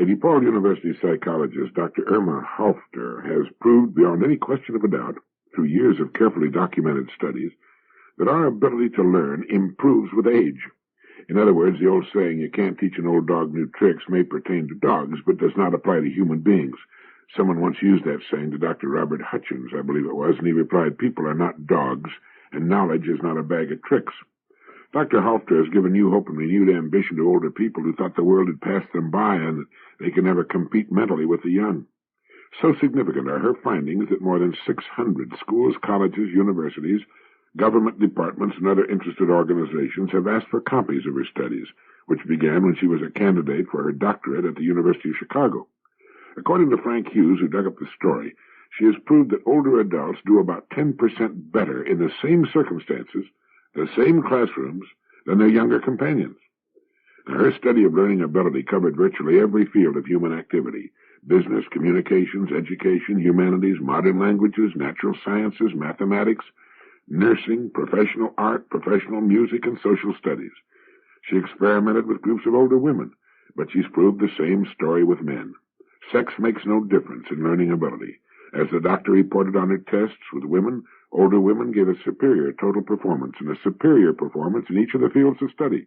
A DePaul University psychologist, Dr. Irma Halfter, has proved beyond any question of a doubt, through years of carefully documented studies, that our ability to learn improves with age. In other words, the old saying, you can't teach an old dog new tricks, may pertain to dogs, but does not apply to human beings. Someone once used that saying to Dr. Robert Hutchins, I believe it was, and he replied, people are not dogs, and knowledge is not a bag of tricks. Dr. Halfter has given new hope and renewed ambition to older people who thought the world had passed them by and that they could never compete mentally with the young. So significant are her findings that more than 600 schools, colleges, universities, government departments, and other interested organizations have asked for copies of her studies, which began when she was a candidate for her doctorate at the University of Chicago. According to Frank Hughes, who dug up the story, she has proved that older adults do about 10% better in the same circumstances, the same classrooms, than their younger companions. Now, her study of learning ability covered virtually every field of human activity: business, communications, education, humanities, modern languages, natural sciences, mathematics, nursing, professional art, professional music, and social studies. She experimented with groups of older women, but she's proved the same story with men. Sex makes no difference in learning ability. As the doctor reported on her tests with women, older women gave a superior total performance and a superior performance in each of the fields of study.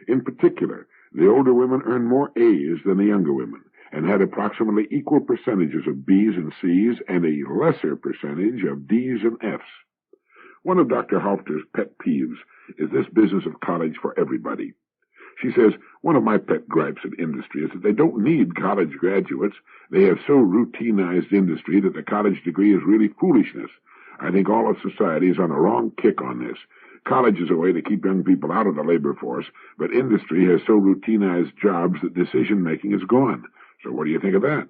In particular, the older women earned more A's than the younger women and had approximately equal percentages of B's and C's and a lesser percentage of D's and F's. One of Dr. Halfter's pet peeves is this business of college for everybody. She says, one of my pet gripes at industry is that they don't need college graduates. They have so routinized industry that the college degree is really foolishness. I think all of society is on a wrong kick on this. College is a way to keep young people out of the labor force, but industry has so routinized jobs that decision-making is gone. So what do you think of that?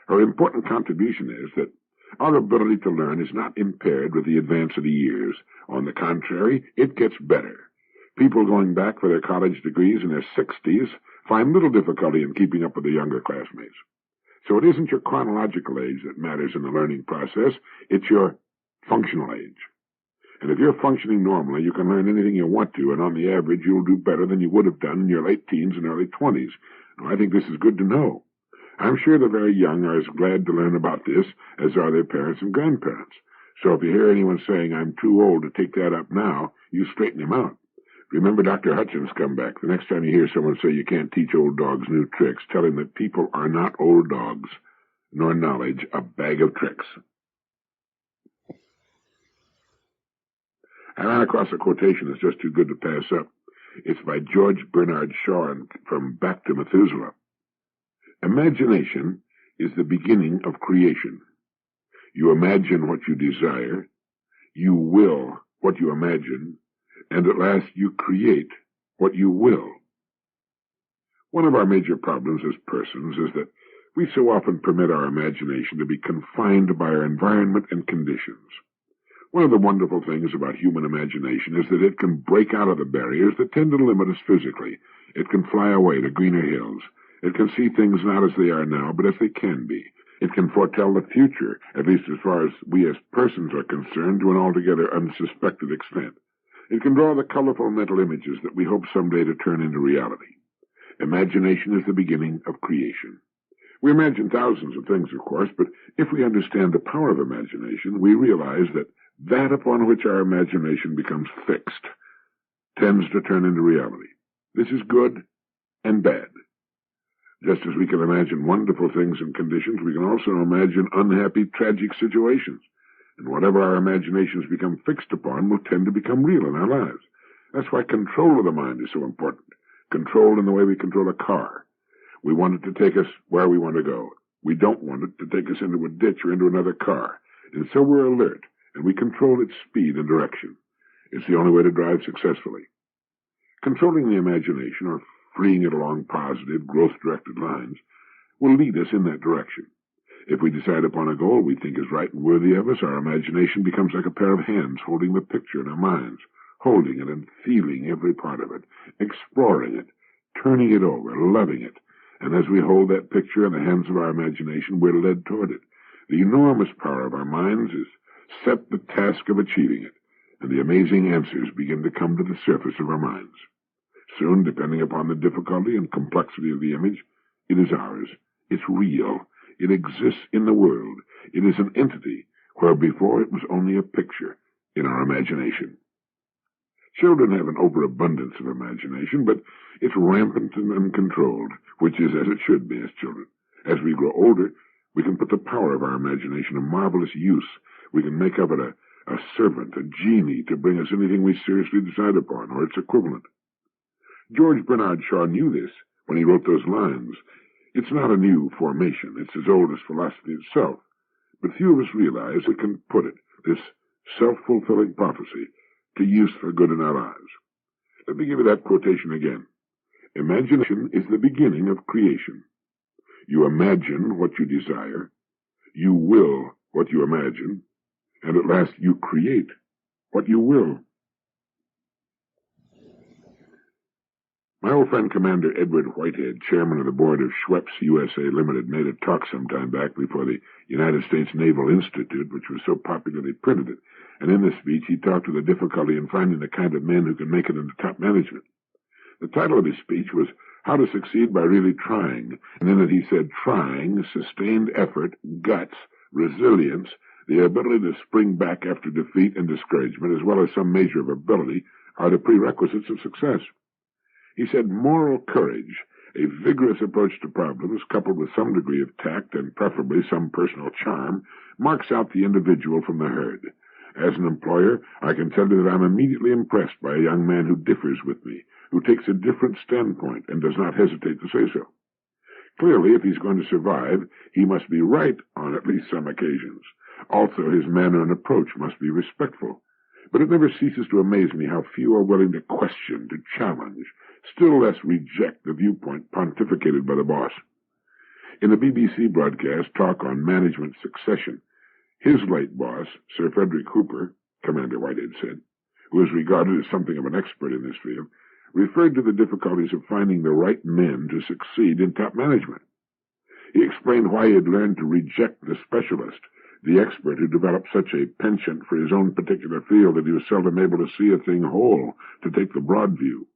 Her important contribution is that our ability to learn is not impaired with the advance of the years. On the contrary, it gets better. People going back for their college degrees in their 60s find little difficulty in keeping up with their younger classmates. So it isn't your chronological age that matters in the learning process, it's your functional age. And if you're functioning normally, you can learn anything you want to, and on the average, you'll do better than you would have done in your late teens and early 20s. Now, I think this is good to know. I'm sure the very young are as glad to learn about this as are their parents and grandparents. So if you hear anyone saying, I'm too old to take that up now, you straighten him out. Remember Dr. Hutchins' comeback. The next time you hear someone say you can't teach old dogs new tricks, tell him that people are not old dogs, nor knowledge a bag of tricks. I ran across a quotation that's just too good to pass up. It's by George Bernard Shaw from Back to Methuselah. Imagination is the beginning of creation. You imagine what you desire, you will what you imagine, and at last you create what you will. One of our major problems as persons is that we so often permit our imagination to be confined by our environment and conditions. One of the wonderful things about human imagination is that it can break out of the barriers that tend to limit us physically. It can fly away to greener hills. It can see things not as they are now, but as they can be. It can foretell the future, at least as far as we as persons are concerned, to an altogether unsuspected extent. It can draw the colorful mental images that we hope someday to turn into reality. Imagination is the beginning of creation. We imagine thousands of things, of course, but if we understand the power of imagination, we realize that upon which our imagination becomes fixed tends to turn into reality. This is good and bad. Just as we can imagine wonderful things and conditions, we can also imagine unhappy, tragic situations. And whatever our imaginations become fixed upon will tend to become real in our lives. That's why control of the mind is so important. Control in the way we control a car. We want it to take us where we want to go. We don't want it to take us into a ditch or into another car. And so we're alert, and we control its speed and direction. It's the only way to drive successfully. Controlling the imagination, or freeing it along positive, growth-directed lines, will lead us in that direction. If we decide upon a goal we think is right and worthy of us, our imagination becomes like a pair of hands holding the picture in our minds, holding it and feeling every part of it, exploring it, turning it over, loving it. And as we hold that picture in the hands of our imagination, we're led toward it. The enormous power of our minds is set the task of achieving it, and the amazing answers begin to come to the surface of our minds. Soon, depending upon the difficulty and complexity of the image, It is ours. It's real. It exists in the world. It is an entity where before it was only a picture in our imagination. Children have an overabundance of imagination, but it's rampant and uncontrolled, which is as it should be as children. As we grow older, we can put the power of our imagination to marvelous use. We can make of it a servant, a genie, to bring us anything we seriously decide upon, or its equivalent. George Bernard Shaw knew this when he wrote those lines. It's not a new formation. It's as old as philosophy itself. But few of us realize we can put it, this self-fulfilling prophecy, to use for good in our lives. Let me give you that quotation again. Imagination is the beginning of creation. You imagine what you desire, you will what you imagine, and at last you create what you will. My old friend Commander Edward Whitehead, chairman of the board of Schweppes USA Limited, made a talk some time back before the United States Naval Institute, which was so popular they printed it. And in this speech, he talked of the difficulty in finding the kind of men who can make it into top management. The title of his speech was How to Succeed by Really Trying, and in it he said trying, sustained effort, guts, resilience, the ability to spring back after defeat and discouragement, as well as some measure of ability, are the prerequisites of success. He said moral courage, a vigorous approach to problems, coupled with some degree of tact and preferably some personal charm, marks out the individual from the herd. As an employer, I can tell you that I'm immediately impressed by a young man who differs with me, who takes a different standpoint and does not hesitate to say so. Clearly, if he's going to survive, he must be right on at least some occasions. Also, his manner and approach must be respectful. But it never ceases to amaze me how few are willing to question, to challenge, still less reject the viewpoint pontificated by the boss. In the BBC broadcast Talk on Management Succession, his late boss, Sir Frederick Hooper, Commander Whitehead said, who is regarded as something of an expert in this field, referred to the difficulties of finding the right men to succeed in top management. He explained why he had learned to reject the specialist, the expert who developed such a penchant for his own particular field that he was seldom able to see a thing whole, to take the broad view.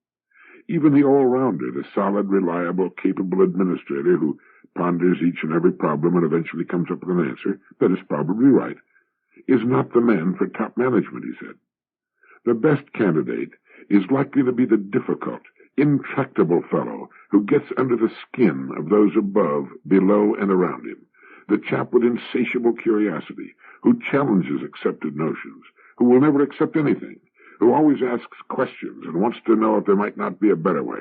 Even the all-rounder, the solid, reliable, capable administrator who ponders each and every problem and eventually comes up with an answer that is probably right, is not the man for top management, he said. The best candidate is likely to be the difficult, intractable fellow who gets under the skin of those above, below, and around him, the chap with insatiable curiosity, who challenges accepted notions, who will never accept anything, who always asks questions and wants to know if there might not be a better way.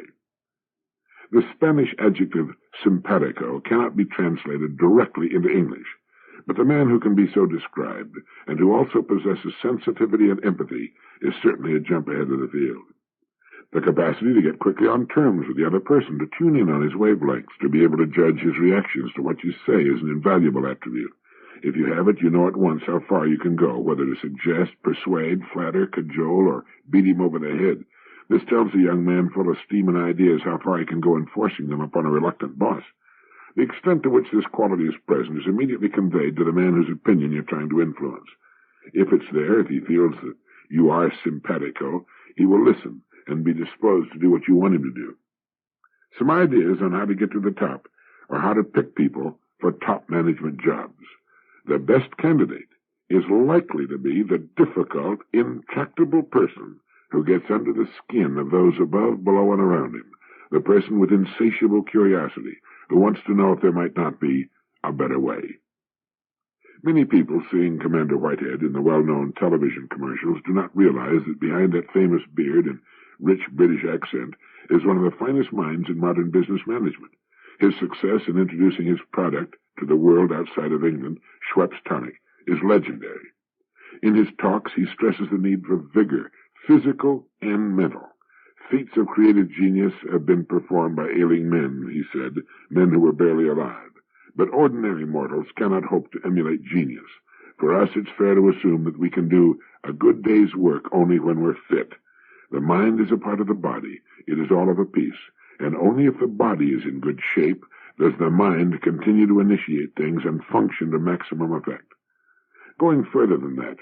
The Spanish adjective simpatico cannot be translated directly into English, but the man who can be so described, and who also possesses sensitivity and empathy, is certainly a jump ahead of the field. The capacity to get quickly on terms with the other person, to tune in on his wavelengths, to be able to judge his reactions to what you say is an invaluable attribute. If you have it, you know at once how far you can go, whether to suggest, persuade, flatter, cajole, or beat him over the head. This tells a young man full of steam and ideas how far he can go in forcing them upon a reluctant boss. The extent to which this quality is present is immediately conveyed to the man whose opinion you're trying to influence. If it's there, if he feels that you are simpatico, he will listen and be disposed to do what you want him to do. Some ideas on how to get to the top, or how to pick people for top management jobs. The best candidate is likely to be the difficult, intractable person who gets under the skin of those above, below, and around him, the person with insatiable curiosity, who wants to know if there might not be a better way. Many people, seeing Commander Whitehead in the well-known television commercials, do not realize that behind that famous beard and rich British accent is one of the finest minds in modern business management. His success in introducing his product to the world outside of England, Schweppes Tonic, is legendary. In his talks, he stresses the need for vigor, physical and mental. Feats of creative genius have been performed by ailing men, he said, men who were barely alive. But ordinary mortals cannot hope to emulate genius. For us, it's fair to assume that we can do a good day's work only when we're fit. The mind is a part of the body. It is all of a piece. And only if the body is in good shape does the mind continue to initiate things and function to maximum effect. Going further than that,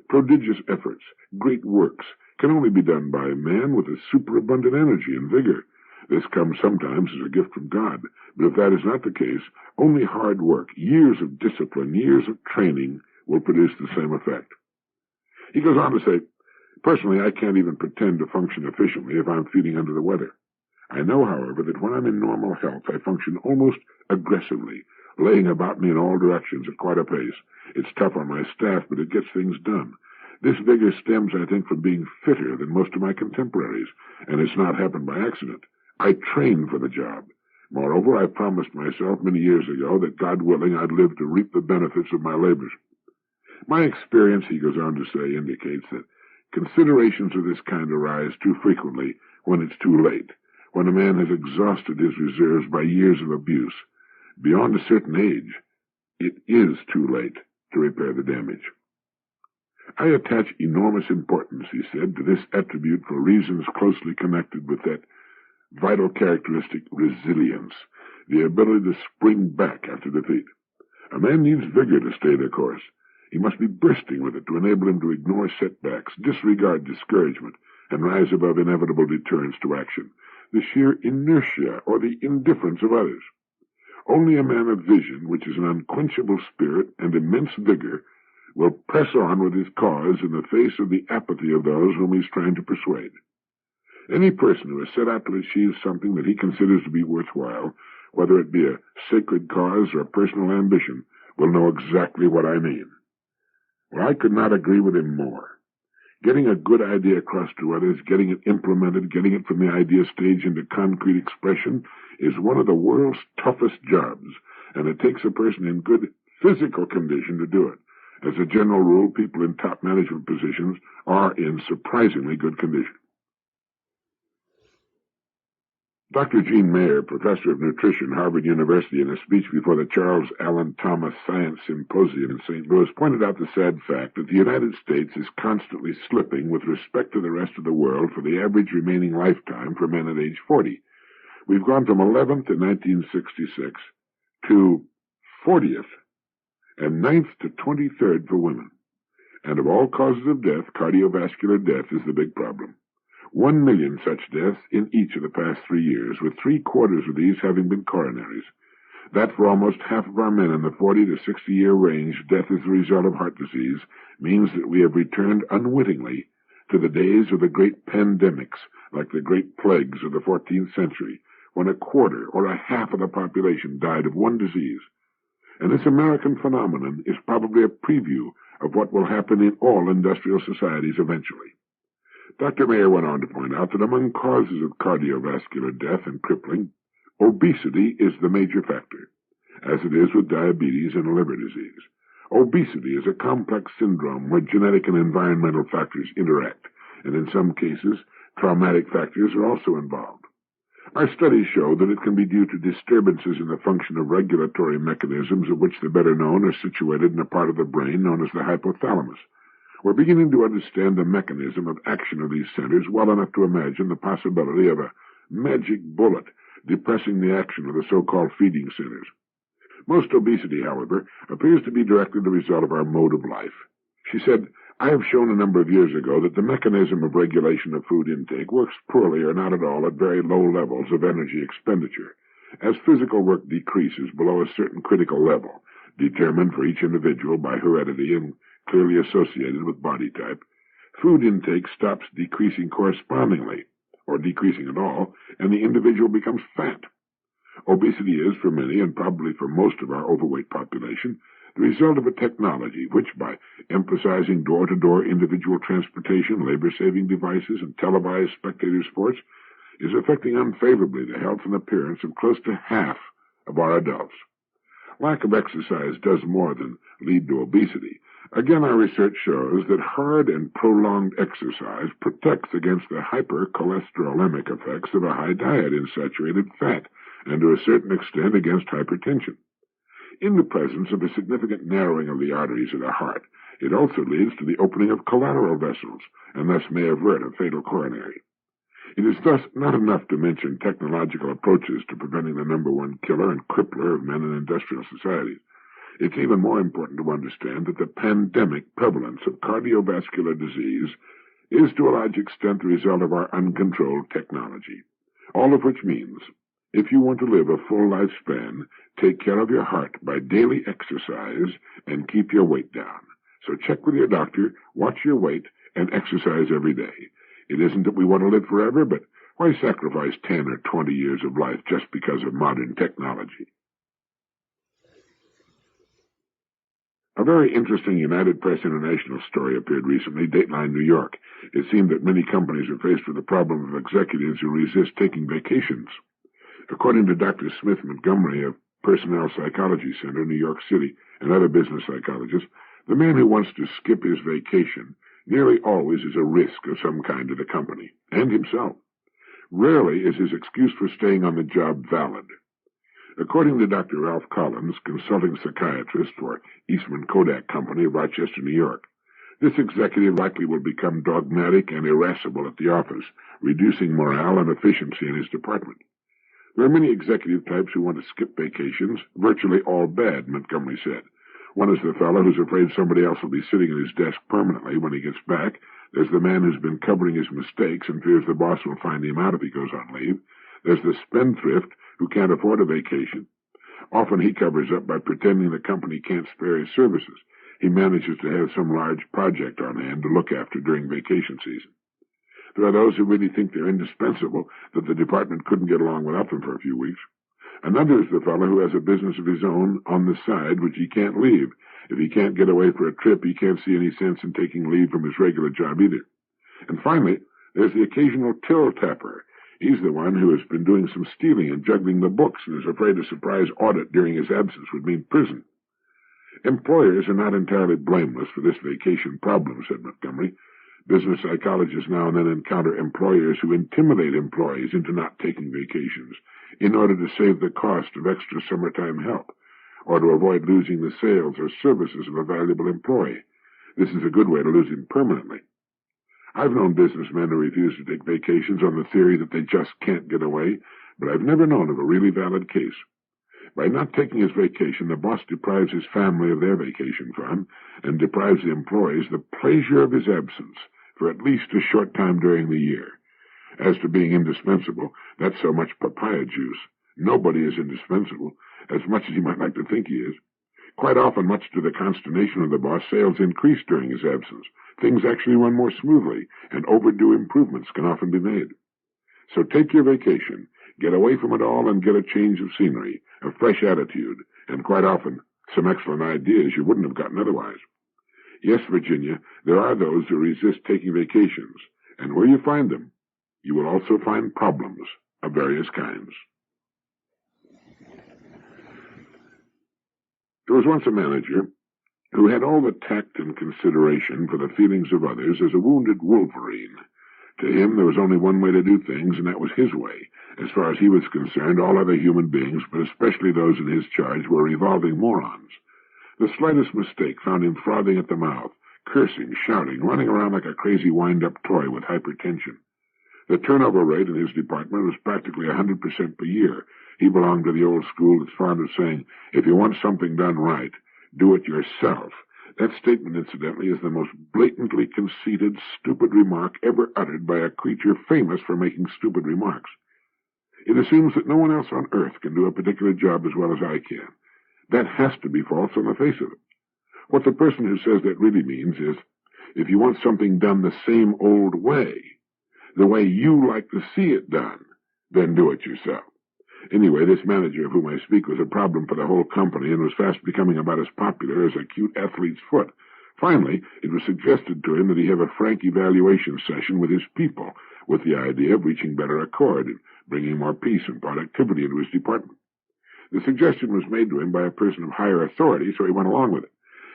prodigious efforts, great works, can only be done by a man with a superabundant energy and vigor. This comes sometimes as a gift from God, but if that is not the case, only hard work, years of discipline, years of training will produce the same effect. He goes on to say, personally, I can't even pretend to function efficiently if I'm feeling under the weather. I know, however, that when I'm in normal health, I function almost aggressively, laying about me in all directions at quite a pace. It's tough on my staff, but it gets things done. This vigor stems, I think, from being fitter than most of my contemporaries, and it's not happened by accident. I train for the job. Moreover, I promised myself many years ago that, God willing, I'd live to reap the benefits of my labors. My experience, he goes on to say, indicates that considerations of this kind arise too frequently when it's too late, when a man has exhausted his reserves by years of abuse. Beyond a certain age, it is too late to repair the damage. I attach enormous importance, he said, to this attribute for reasons closely connected with that vital characteristic, resilience, the ability to spring back after defeat. A man needs vigor to stay the course. He must be bursting with it to enable him to ignore setbacks, disregard discouragement, and rise above inevitable deterrents to action, the sheer inertia or the indifference of others. Only a man of vision, which is an unquenchable spirit and immense vigor, will press on with his cause in the face of the apathy of those whom he is trying to persuade. Any person who has set out to achieve something that he considers to be worthwhile, whether it be a sacred cause or a personal ambition, will know exactly what I mean. Well, I could not agree with him more. Getting a good idea across to others, getting it implemented, getting it from the idea stage into concrete expression is one of the world's toughest jobs, and it takes a person in good physical condition to do it. As a general rule, people in top management positions are in surprisingly good condition. Dr. Gene Mayer, professor of nutrition, Harvard University, in a speech before the Charles Allen Thomas Science Symposium in St. Louis, pointed out the sad fact that the United States is constantly slipping with respect to the rest of the world for the average remaining lifetime for men at age 40. We've gone from 11th in 1966 to 40th and 9th to 23rd for women. And of all causes of death, cardiovascular death is the big problem. 1 million such deaths in each of the past 3 years, with 3/4 of these having been coronaries. That for almost half of our men in the 40 to 60-year range, death as a result of heart disease, means that we have returned unwittingly to the days of the great pandemics, like the great plagues of the 14th century, when 1/4 or 1/2 of the population died of one disease. And this American phenomenon is probably a preview of what will happen in all industrial societies eventually. Dr. Mayer went on to point out that among causes of cardiovascular death and crippling, obesity is the major factor, as it is with diabetes and liver disease. Obesity is a complex syndrome where genetic and environmental factors interact, and in some cases, traumatic factors are also involved. Our studies show that it can be due to disturbances in the function of regulatory mechanisms, of which the better known are situated in a part of the brain known as the hypothalamus. We're beginning to understand the mechanism of action of these centers well enough to imagine the possibility of a magic bullet depressing the action of the so-called feeding centers. Most obesity, however, appears to be directly the result of our mode of life. She said, I have shown a number of years ago that the mechanism of regulation of food intake works poorly or not at all at very low levels of energy expenditure. As physical work decreases below a certain critical level, determined for each individual by heredity and clearly associated with body type, food intake stops decreasing correspondingly, or decreasing at all, and the individual becomes fat. Obesity is, for many, and probably for most of our overweight population, the result of a technology which, by emphasizing door-to-door individual transportation, labor-saving devices, and televised spectator sports, is affecting unfavorably the health and appearance of close to half of our adults. Lack of exercise does more than lead to obesity. Again, our research shows that hard and prolonged exercise protects against the hypercholesterolemic effects of a high diet in saturated fat, and to a certain extent against hypertension. In the presence of a significant narrowing of the arteries of the heart, it also leads to the opening of collateral vessels, and thus may avert a fatal coronary. It is thus not enough to mention technological approaches to preventing the number one killer and crippler of men in industrial societies. It's even more important to understand that the pandemic prevalence of cardiovascular disease is to a large extent the result of our uncontrolled technology. All of which means, if you want to live a full lifespan, take care of your heart by daily exercise and keep your weight down. So check with your doctor, watch your weight, and exercise every day. It isn't that we want to live forever, but why sacrifice 10 or 20 years of life just because of modern technology? A very interesting United Press International story appeared recently, Dateline, New York. It seemed that many companies are faced with the problem of executives who resist taking vacations. According to Dr. Smith Montgomery of Personnel Psychology Center, New York City, and other business psychologists, the man who wants to skip his vacation nearly always is a risk of some kind to the company, and himself. Rarely is his excuse for staying on the job valid. According to Dr. Ralph Collins, consulting psychiatrist for Eastman Kodak Company of Rochester, New York, this executive likely will become dogmatic and irascible at the office, reducing morale and efficiency in his department. There are many executive types who want to skip vacations, virtually all bad, Montgomery said. One is the fellow who's afraid somebody else will be sitting at his desk permanently when he gets back. There's the man who's been covering his mistakes and fears the boss will find him out if he goes on leave. There's the spendthrift who can't afford a vacation. Often he covers up by pretending the company can't spare his services. He manages to have some large project on hand to look after during vacation season. There are those who really think they're indispensable, that the department couldn't get along without them for a few weeks. Another is the fellow who has a business of his own on the side which he can't leave. If he can't get away for a trip, he can't see any sense in taking leave from his regular job either. And finally, there's the occasional till-tapper. He's the one who has been doing some stealing and juggling the books and is afraid a surprise audit during his absence would mean prison. Employers are not entirely blameless for this vacation problem, said Montgomery. Business psychologists now and then encounter employers who intimidate employees into not taking vacations in order to save the cost of extra summertime help, or to avoid losing the sales or services of a valuable employee. This is a good way to lose him permanently. I've known businessmen who refuse to take vacations on the theory that they just can't get away, but I've never known of a really valid case. By not taking his vacation, the boss deprives his family of their vacation fund and deprives the employees the pleasure of his absence for at least a short time during the year. As to being indispensable, that's so much papaya juice. Nobody is indispensable, as much as he might like to think he is. Quite often, much to the consternation of the boss, sales increase during his absence. Things actually run more smoothly, and overdue improvements can often be made. So take your vacation, get away from it all, and get a change of scenery, a fresh attitude, and quite often some excellent ideas you wouldn't have gotten otherwise. Yes, Virginia, there are those who resist taking vacations, and where you find them, you will also find problems of various kinds. There was once a manager who had all the tact and consideration for the feelings of others as a wounded wolverine. To him, there was only one way to do things, and that was his way. As far as he was concerned, all other human beings, but especially those in his charge, were revolving morons. The slightest mistake found him frothing at the mouth, cursing, shouting, running around like a crazy wind-up toy with hypertension. The turnover rate in his department was practically 100% per year. He belonged to the old school that's fond of saying, if you want something done right, do it yourself. That statement, incidentally, is the most blatantly conceited, stupid remark ever uttered by a creature famous for making stupid remarks. It assumes that no one else on earth can do a particular job as well as I can. That has to be false on the face of it. What the person who says that really means is, if you want something done the same old way, the way you like to see it done, then do it yourself. Anyway, this manager of whom I speak was a problem for the whole company and was fast becoming about as popular as a cute athlete's foot. Finally, it was suggested to him that he have a frank evaluation session with his people, with the idea of reaching better accord and bringing more peace and productivity into his department. The suggestion was made to him by a person of higher authority, so he went along with it.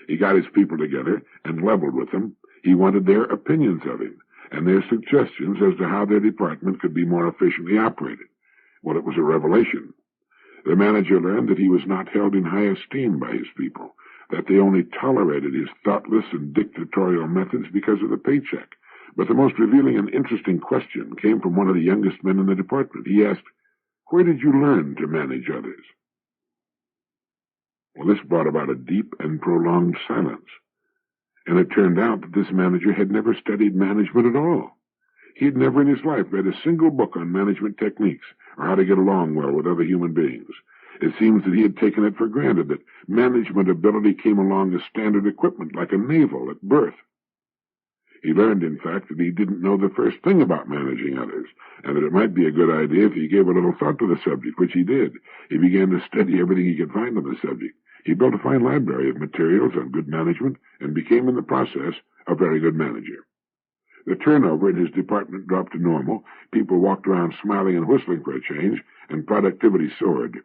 He got his people together and leveled with them. He wanted their opinions of him and their suggestions as to how their department could be more efficiently operated. Well, it was a revelation. The manager learned that he was not held in high esteem by his people, that they only tolerated his thoughtless and dictatorial methods because of the paycheck. But the most revealing and interesting question came from one of the youngest men in the department. He asked, "Where did you learn to manage others?" Well, this brought about a deep and prolonged silence, and it turned out that this manager had never studied management at all. He had never in his life read a single book on management techniques or how to get along well with other human beings. It seems that he had taken it for granted that management ability came along as standard equipment like a navel at birth. He learned, in fact, that he didn't know the first thing about managing others, and that it might be a good idea if he gave a little thought to the subject, which he did. He began to study everything he could find on the subject. He built a fine library of materials on good management and became, in the process, a very good manager. The turnover in his department dropped to normal, people walked around smiling and whistling for a change, and productivity soared.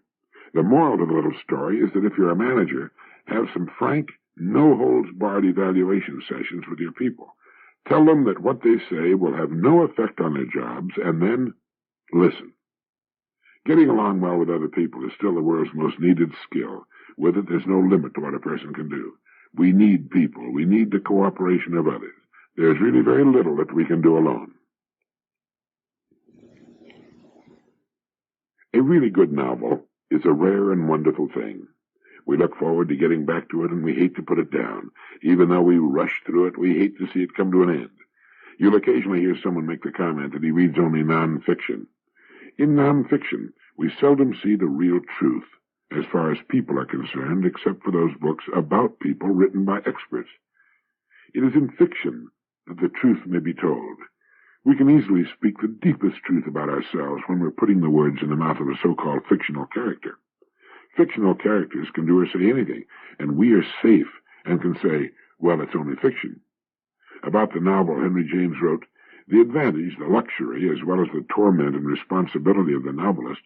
The moral to the little story is that if you're a manager, have some frank, no-holds-barred evaluation sessions with your people. Tell them that what they say will have no effect on their jobs, and then listen. Getting along well with other people is still the world's most needed skill. With it, there's no limit to what a person can do. We need people. We need the cooperation of others. There's really very little that we can do alone. A really good novel is a rare and wonderful thing. We look forward to getting back to it, and we hate to put it down. Even though we rush through it, we hate to see it come to an end. You'll occasionally hear someone make the comment that he reads only non-fiction. In non-fiction, we seldom see the real truth, as far as people are concerned, except for those books about people written by experts. It is in fiction that the truth may be told. We can easily speak the deepest truth about ourselves when we're putting the words in the mouth of a so-called fictional character. Fictional characters can do or say anything, and we are safe and can say, well, it's only fiction. About the novel Henry James wrote, the advantage, the luxury, as well as the torment and responsibility of the novelist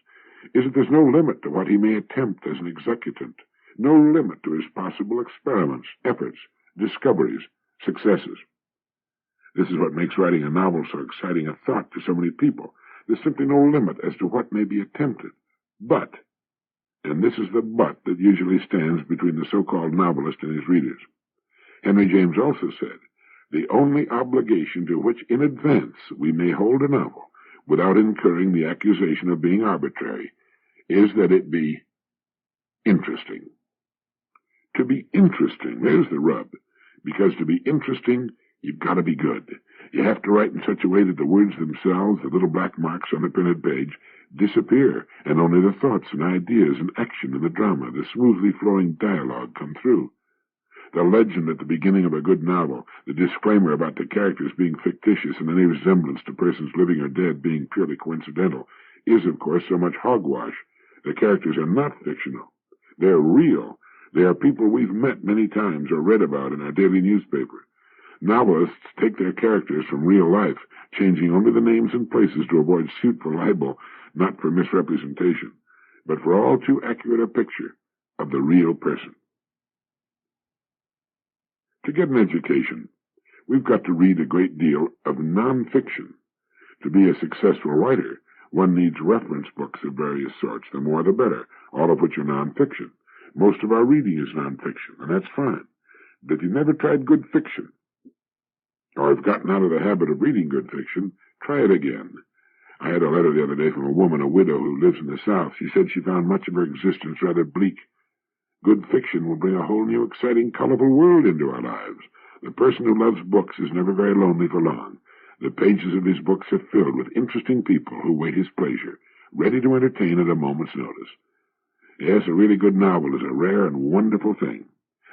is that there's no limit to what he may attempt as an executant, no limit to his possible experiments, efforts, discoveries, successes. This is what makes writing a novel so exciting a thought to so many people. There's simply no limit as to what may be attempted. But, and this is the but that usually stands between the so-called novelist and his readers. Henry James also said, the only obligation to which in advance we may hold a novel, without incurring the accusation of being arbitrary, is that it be interesting. To be interesting, there's the rub, because to be interesting, you've got to be good. You have to write in such a way that the words themselves, the little black marks on the printed page, disappear, and only the thoughts and ideas and action in the drama, the smoothly flowing dialogue come through. The legend at the beginning of a good novel, the disclaimer about the characters being fictitious and any resemblance to persons living or dead being purely coincidental, is, of course, so much hogwash. The characters are not fictional. They're real. They are people we've met many times or read about in our daily newspaper. Novelists take their characters from real life, changing only the names and places to avoid suit for libel, not for misrepresentation, but for all too accurate a picture of the real person. To get an education, we've got to read a great deal of non-fiction. To be a successful writer, one needs reference books of various sorts, the more the better, all of which are non-fiction. Most of our reading is non-fiction, and that's fine. But if you've never tried good fiction, or have gotten out of the habit of reading good fiction, try it again. I had a letter the other day from a woman, a widow who lives in the South. She said she found much of her existence rather bleak. Good fiction will bring a whole new, exciting, colorful world into our lives. The person who loves books is never very lonely for long. The pages of his books are filled with interesting people who wait his pleasure, ready to entertain at a moment's notice. Yes, a really good novel is a rare and wonderful thing.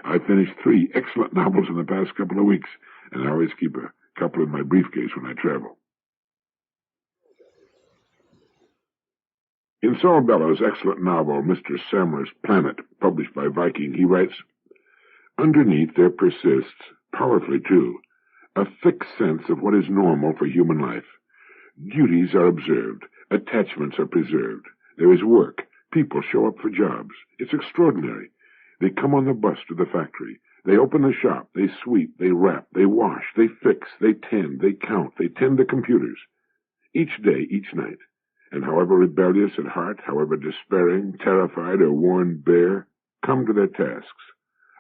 I've finished 3 excellent novels in the past couple of weeks, and I always keep a couple in my briefcase when I travel. In Saul Bellows' excellent novel, Mr. Samler's Planet, published by Viking, he writes, underneath there persists, powerfully too, a fixed sense of what is normal for human life. Duties are observed, attachments are preserved, there is work, people show up for jobs. It's extraordinary. They come on the bus to the factory. They open the shop, they sweep, they wrap, they wash, they fix, they tend, they count, they tend the computers. Each day, each night. And however rebellious at heart, however despairing, terrified, or worn bare, come to their tasks.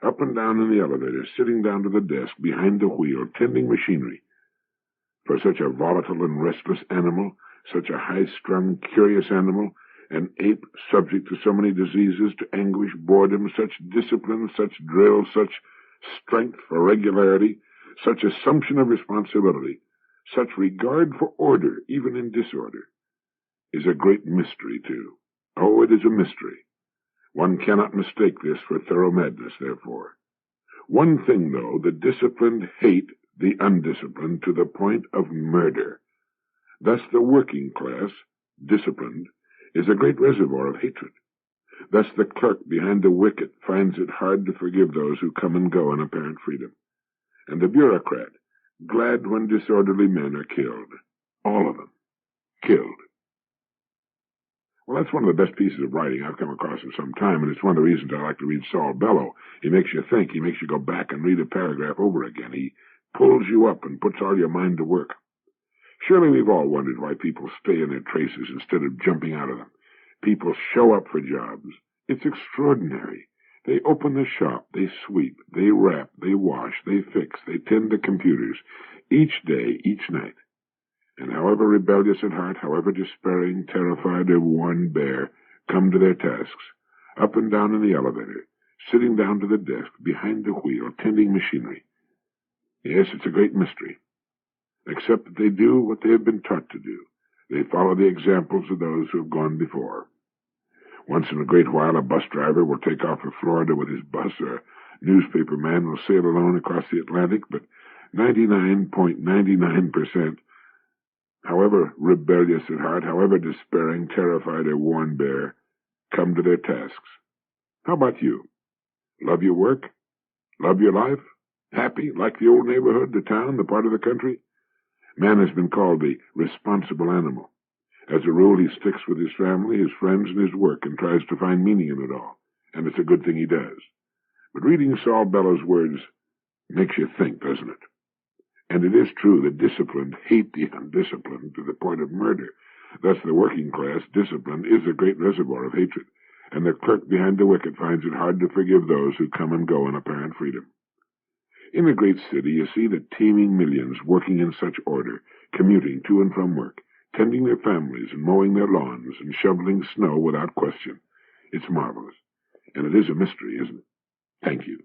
Up and down in the elevator, sitting down to the desk, behind the wheel, tending machinery. For such a volatile and restless animal, such a high-strung, curious animal, an ape subject to so many diseases, to anguish, boredom, such discipline, such drill, such strength for regularity, such assumption of responsibility, Such regard for order, even in disorder, is a great mystery, too. Oh, it is a mystery. One cannot mistake this for thorough madness, therefore. One thing, though, the disciplined hate the undisciplined to the point of murder. Thus the working class, disciplined, is a great reservoir of hatred. Thus the clerk behind the wicket finds it hard to forgive those who come and go in apparent freedom. And the bureaucrat, glad when disorderly men are killed. All of them. Killed. Well, that's one of the best pieces of writing I've come across in some time, and it's one of the reasons I like to read Saul Bellow. He makes you think. He makes you go back and read a paragraph over again. He pulls you up and puts all your mind to work. Surely we've all wondered why people stay in their traces instead of jumping out of them. People show up for jobs. It's extraordinary. They open the shop, they sweep, they wrap, they wash, they fix, they tend to computers, each day, each night. And however rebellious at heart, however despairing, terrified, or worn bare, come to their tasks, up and down in the elevator, sitting down to the desk, behind the wheel, tending machinery. Yes, it's a great mystery. Except that they do what they have been taught to do. They follow the examples of those who have gone before. Once in a great while, a bus driver will take off for Florida with his bus, or a newspaper man will sail alone across the Atlantic, but 99.99%, however rebellious at heart, however despairing, terrified, or worn bare, come to their tasks. How about you? Love your work? Love your life? Happy, like the old neighborhood, the town, the part of the country? Man has been called the responsible animal. As a rule, he sticks with his family, his friends, and his work, and tries to find meaning in it all. And it's a good thing he does. But reading Saul Bellow's words makes you think, doesn't it? And it is true that disciplined hate the undisciplined to the point of murder. Thus the working class, disciplined, is a great reservoir of hatred, and the clerk behind the wicket finds it hard to forgive those who come and go in apparent freedom. In a great city, you see the teeming millions working in such order, commuting to and from work, tending their families and mowing their lawns and shoveling snow without question. It's marvelous. And it is a mystery, isn't it? Thank you.